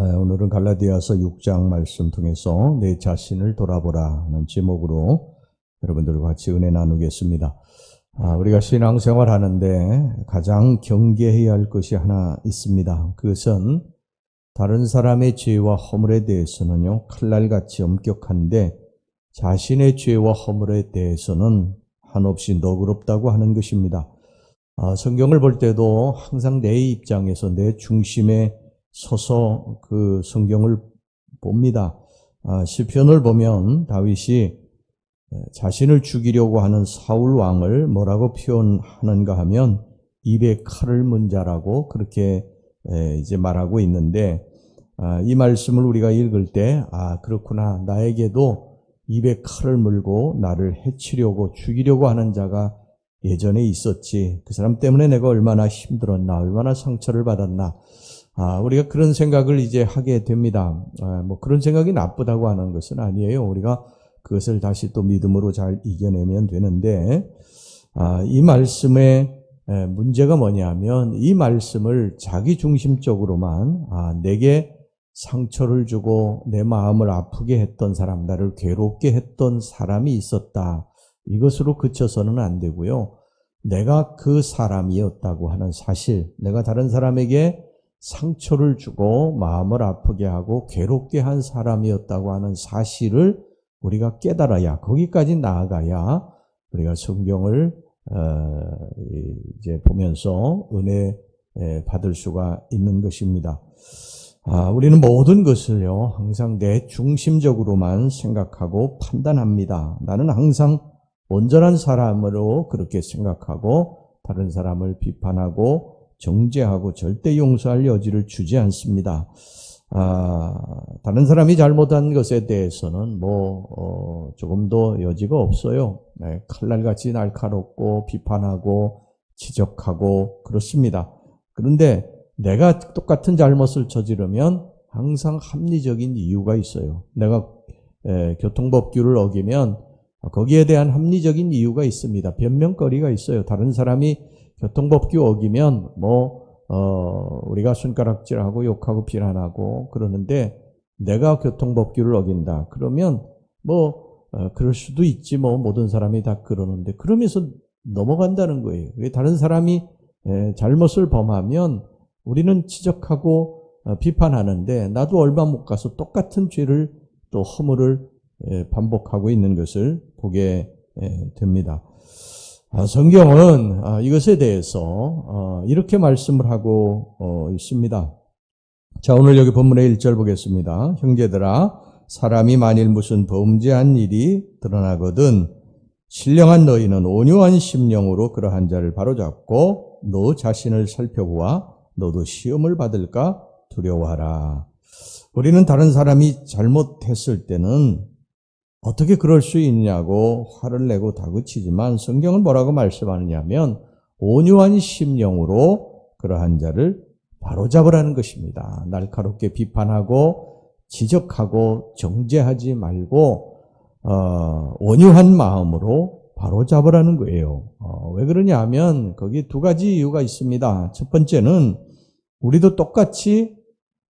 오늘은 갈라디아서 6장 말씀 통해서 내 자신을 돌아보라 하는 제목으로 여러분들과 같이 은혜 나누겠습니다. 우리가 신앙생활 하는데 가장 경계해야 할 것이 하나 있습니다. 그것은 다른 사람의 죄와 허물에 대해서는요, 칼날같이 엄격한데 자신의 죄와 허물에 대해서는 한없이 너그럽다고 하는 것입니다. 성경을 볼 때도 항상 내 입장에서 내 중심에 서서 그 성경을 봅니다. 시편을 보면 다윗이 자신을 죽이려고 하는 사울 왕을 뭐라고 표현하는가 하면 입에 칼을 문 자라고 그렇게 이제 말하고 있는데, 이 말씀을 우리가 읽을 때 그렇구나, 나에게도 입에 칼을 물고 나를 해치려고 죽이려고 하는 자가 예전에 있었지. 그 사람 때문에 내가 얼마나 힘들었나, 얼마나 상처를 받았나. 우리가 그런 생각을 이제 하게 됩니다. 그런 생각이 나쁘다고 하는 것은 아니에요. 우리가 그것을 다시 또 믿음으로 잘 이겨내면 되는데, 이 말씀의 문제가 뭐냐면, 이 말씀을 자기 중심적으로만, 내게 상처를 주고 내 마음을 아프게 했던 사람, 나를 괴롭게 했던 사람이 있었다, 이것으로 그쳐서는 안 되고요. 내가 그 사람이었다고 하는 사실, 내가 다른 사람에게 상처를 주고 마음을 아프게 하고 괴롭게 한 사람이었다고 하는 사실을 우리가 깨달아야, 거기까지 나아가야 우리가 성경을 이제 보면서 은혜 받을 수가 있는 것입니다. 우리는 모든 것을요, 항상 내 중심적으로만 생각하고 판단합니다. 나는 항상 온전한 사람으로 그렇게 생각하고 다른 사람을 비판하고 정죄하고 절대 용서할 여지를 주지 않습니다. 다른 사람이 잘못한 것에 대해서는 조금 더 여지가 없어요. 칼날같이 날카롭고 비판하고 지적하고 그렇습니다. 그런데 내가 똑같은 잘못을 저지르면 항상 합리적인 이유가 있어요. 내가 교통법규를 어기면 거기에 대한 합리적인 이유가 있습니다. 변명거리가 있어요. 다른 사람이 교통법규 어기면 우리가 손가락질하고 욕하고 비난하고 그러는데, 내가 교통법규를 어긴다 그러면 그럴 수도 있지, 모든 사람이 다 그러는데, 그러면서 넘어간다는 거예요. 다른 사람이 잘못을 범하면 우리는 지적하고 비판하는데, 나도 얼마 못 가서 똑같은 죄를 또 허물을 반복하고 있는 것을 보게 됩니다. 성경은 이것에 대해서 이렇게 말씀을 하고 있습니다. 자, 오늘 여기 본문의 1절 보겠습니다. 형제들아, 사람이 만일 무슨 범죄한 일이 드러나거든 신령한 너희는 온유한 심령으로 그러한 자를 바로잡고 너 자신을 살펴보아 너도 시험을 받을까 두려워하라. 우리는 다른 사람이 잘못했을 때는 어떻게 그럴 수 있냐고 화를 내고 다그치지만, 성경은 뭐라고 말씀하느냐면 온유한 심령으로 그러한 자를 바로잡으라는 것입니다. 날카롭게 비판하고 지적하고 정죄하지 말고 온유한 마음으로 바로잡으라는 거예요. 왜 그러냐 하면 거기에 두 가지 이유가 있습니다. 첫 번째는 우리도 똑같이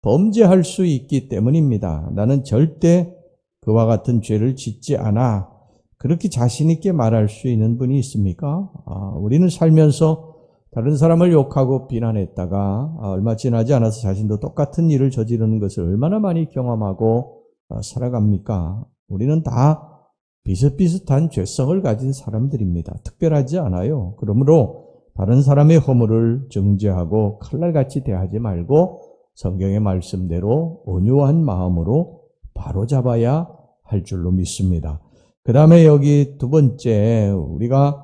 범죄할 수 있기 때문입니다. 나는 절대 그와 같은 죄를 짓지 않아, 그렇게 자신 있게 말할 수 있는 분이 있습니까? 우리는 살면서 다른 사람을 욕하고 비난했다가 얼마 지나지 않아서 자신도 똑같은 일을 저지르는 것을 얼마나 많이 경험하고 살아갑니까? 우리는 다 비슷비슷한 죄성을 가진 사람들입니다. 특별하지 않아요. 그러므로 다른 사람의 허물을 정죄하고 칼날같이 대하지 말고 성경의 말씀대로 온유한 마음으로 바로잡아야 할 줄로 믿습니다. 그 다음에 여기 두 번째, 우리가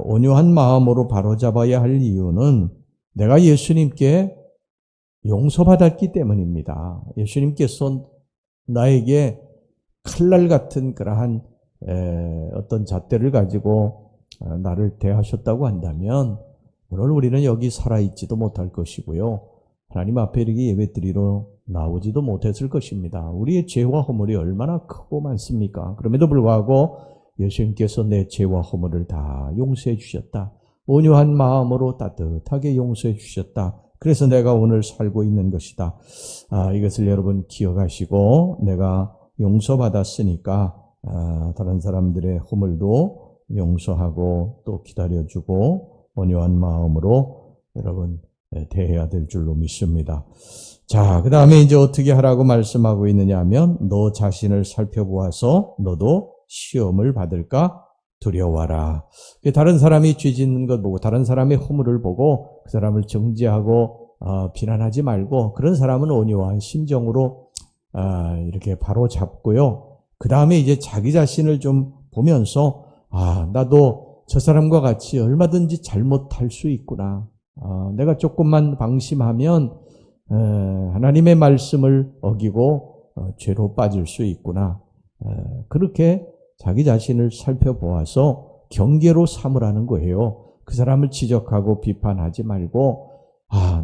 온유한 마음으로 바로잡아야 할 이유는 내가 예수님께 용서받았기 때문입니다. 예수님께서 나에게 칼날 같은 그러한 어떤 잣대를 가지고 나를 대하셨다고 한다면 오늘 우리는 여기 살아있지도 못할 것이고요, 하나님 앞에 이렇게 예배드리러 나오지도 못했을 것입니다. 우리의 죄와 허물이 얼마나 크고 많습니까? 그럼에도 불구하고 예수님께서 내 죄와 허물을 다 용서해 주셨다. 온유한 마음으로 따뜻하게 용서해 주셨다. 그래서 내가 오늘 살고 있는 것이다. 이것을 여러분 기억하시고 내가 용서받았으니까 다른 사람들의 허물도 용서하고 또 기다려주고 온유한 마음으로 여러분 대해야 될 줄로 믿습니다. 자, 그 다음에 이제 어떻게 하라고 말씀하고 있느냐 하면 너 자신을 살펴보아서 너도 시험을 받을까 두려워하라. 다른 사람이 죄 짓는 것 보고 다른 사람의 허물을 보고 그 사람을 정죄하고 비난하지 말고 그런 사람은 온유한 심정으로 이렇게 바로 잡고요. 그 다음에 이제 자기 자신을 좀 보면서 나도 저 사람과 같이 얼마든지 잘못할 수 있구나. 내가 조금만 방심하면 하나님의 말씀을 어기고 죄로 빠질 수 있구나. 그렇게 자기 자신을 살펴보아서 경계로 삼으라는 거예요. 그 사람을 지적하고 비판하지 말고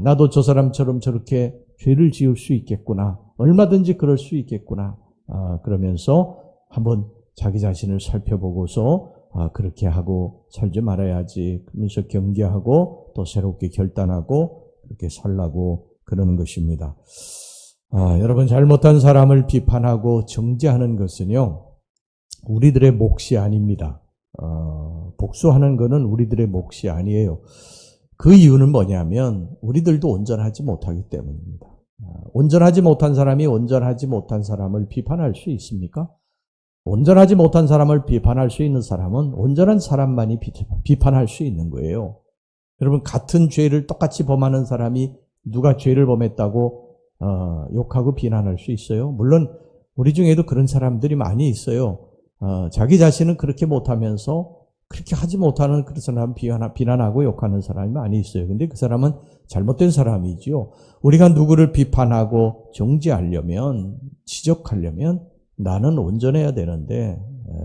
나도 저 사람처럼 저렇게 죄를 지을 수 있겠구나. 얼마든지 그럴 수 있겠구나. 그러면서 한번 자기 자신을 살펴보고서 그렇게 하고 살지 말아야지. 그러면서 경계하고 또 새롭게 결단하고 그렇게 살라고 그러는 것입니다. 여러분 잘못한 사람을 비판하고 정죄하는 것은요. 우리들의 몫이 아닙니다. 복수하는 것은 우리들의 몫이 아니에요. 그 이유는 뭐냐면 우리들도 온전하지 못하기 때문입니다. 온전하지 못한 사람이 온전하지 못한 사람을 비판할 수 있습니까? 온전하지 못한 사람을 비판할 수 있는 사람은 온전한 사람만이 비판할 수 있는 거예요. 여러분 같은 죄를 똑같이 범하는 사람이 누가 죄를 범했다고 욕하고 비난할 수 있어요? 물론 우리 중에도 그런 사람들이 많이 있어요. 자기 자신은 그렇게 못하면서 그렇게 하지 못하는 그런 사람 비난하고 욕하는 사람이 많이 있어요. 근데 그 사람은 잘못된 사람이지요. 우리가 누구를 비판하고 정죄하려면 지적하려면 나는 온전해야 되는데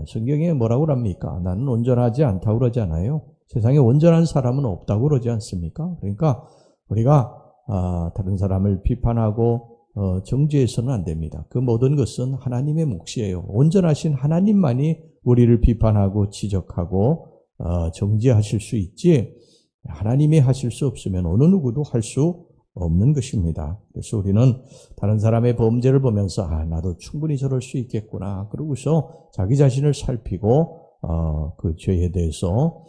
성경에 뭐라고 합니까? 나는 온전하지 않다고 그러지 않아요. 세상에 온전한 사람은 없다고 그러지 않습니까? 그러니까 우리가 다른 사람을 비판하고 정죄해서는 안 됩니다. 그 모든 것은 하나님의 몫이에요. 온전하신 하나님만이 우리를 비판하고 지적하고 정죄하실 수 있지 하나님이 하실 수 없으면 어느 누구도 할 수 없는 것입니다. 그래서 우리는 다른 사람의 범죄를 보면서 나도 충분히 저럴 수 있겠구나. 그러고서 자기 자신을 살피고 그 죄에 대해서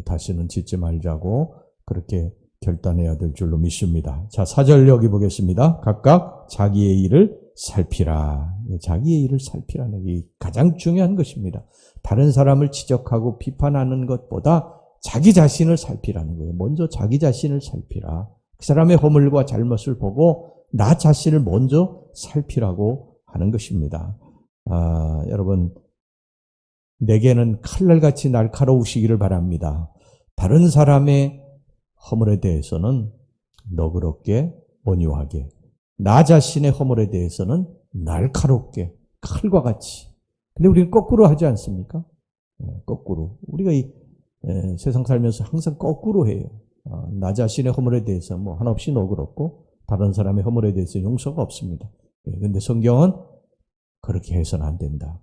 다시는 짓지 말자고 그렇게 결단해야 될 줄로 믿습니다. 자, 4절 여기 보겠습니다. 각각 자기의 일을 살피라. 자기의 일을 살피라는 게 가장 중요한 것입니다. 다른 사람을 지적하고 비판하는 것보다 자기 자신을 살피라는 거예요. 먼저 자기 자신을 살피라. 그 사람의 허물과 잘못을 보고 나 자신을 먼저 살피라고 하는 것입니다. 여러분, 내게는 칼날같이 날카로우시기를 바랍니다. 다른 사람의 허물에 대해서는 너그럽게 온유하게, 나 자신의 허물에 대해서는 날카롭게 칼과 같이. 근데 우리는 거꾸로 하지 않습니까? 거꾸로. 우리가 이 세상 살면서 항상 거꾸로 해요. 나 자신의 허물에 대해서 한없이 너그럽고 다른 사람의 허물에 대해서 용서가 없습니다. 그런데 성경은 그렇게 해서는 안 된다.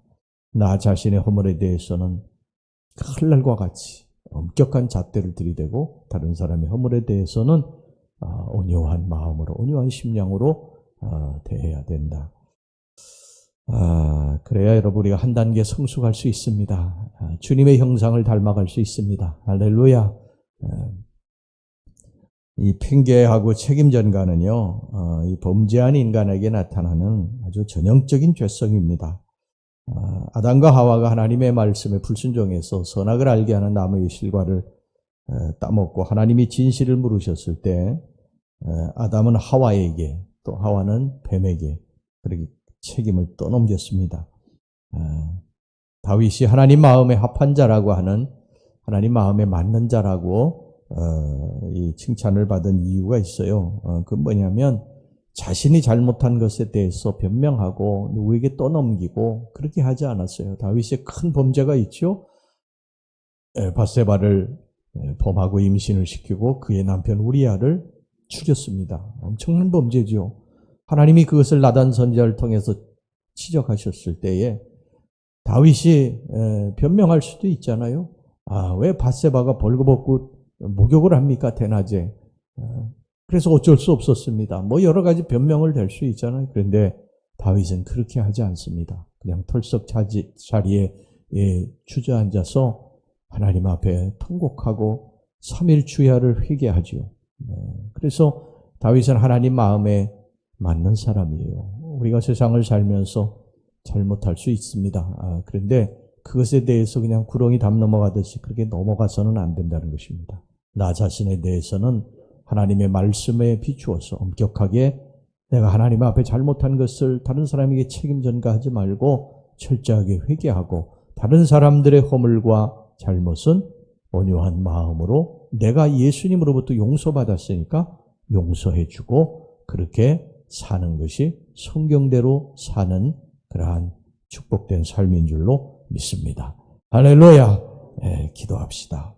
나 자신의 허물에 대해서는 칼날과 같이 엄격한 잣대를 들이대고 다른 사람의 허물에 대해서는 온유한 마음으로 온유한 심령으로 대해야 된다. 그래야 여러분 우리가 한 단계 성숙할 수 있습니다. 주님의 형상을 닮아갈 수 있습니다. 할렐루야. 이 핑계하고 책임 전가는요, 이 범죄한 인간에게 나타나는 아주 전형적인 죄성입니다. 아담과 하와가 하나님의 말씀에 불순종해서 선악을 알게 하는 나무의 실과를 따먹고 하나님이 진실을 물으셨을 때 아담은 하와에게 또 하와는 뱀에게 그렇게 책임을 떠넘겼습니다. 다윗이 하나님 마음에 합한 자라고 하는 하나님 마음에 맞는 자라고 이 칭찬을 받은 이유가 있어요. 그건 뭐냐면 자신이 잘못한 것에 대해서 변명하고 누구에게 떠넘기고 그렇게 하지 않았어요. 다윗의 큰 범죄가 있죠. 밧세바를 범하고 임신을 시키고 그의 남편 우리아를 죽였습니다. 엄청난 범죄죠. 하나님이 그것을 나단 선지자를 통해서 지적하셨을 때에 다윗이 변명할 수도 있잖아요. 왜 밧세바가 벌거벗고 목욕을 합니까? 대낮에. 그래서 어쩔 수 없었습니다. 뭐 여러 가지 변명을 댈 수 있잖아요. 그런데 다윗은 그렇게 하지 않습니다. 그냥 털썩 자리에 주저앉아서 하나님 앞에 통곡하고 3일 주야를 회개하지요. 그래서 다윗은 하나님 마음에 맞는 사람이에요. 우리가 세상을 살면서 잘못할 수 있습니다. 그런데 그것에 대해서 그냥 구렁이 담 넘어가듯이 그렇게 넘어가서는 안 된다는 것입니다. 나 자신에 대해서는 하나님의 말씀에 비추어서 엄격하게 내가 하나님 앞에 잘못한 것을 다른 사람에게 책임 전가하지 말고 철저하게 회개하고 다른 사람들의 허물과 잘못은 온유한 마음으로 내가 예수님으로부터 용서받았으니까 용서해주고 그렇게 사는 것이 성경대로 사는 그러한 축복된 삶인 줄로 믿습니다. 할렐루야. 기도합시다.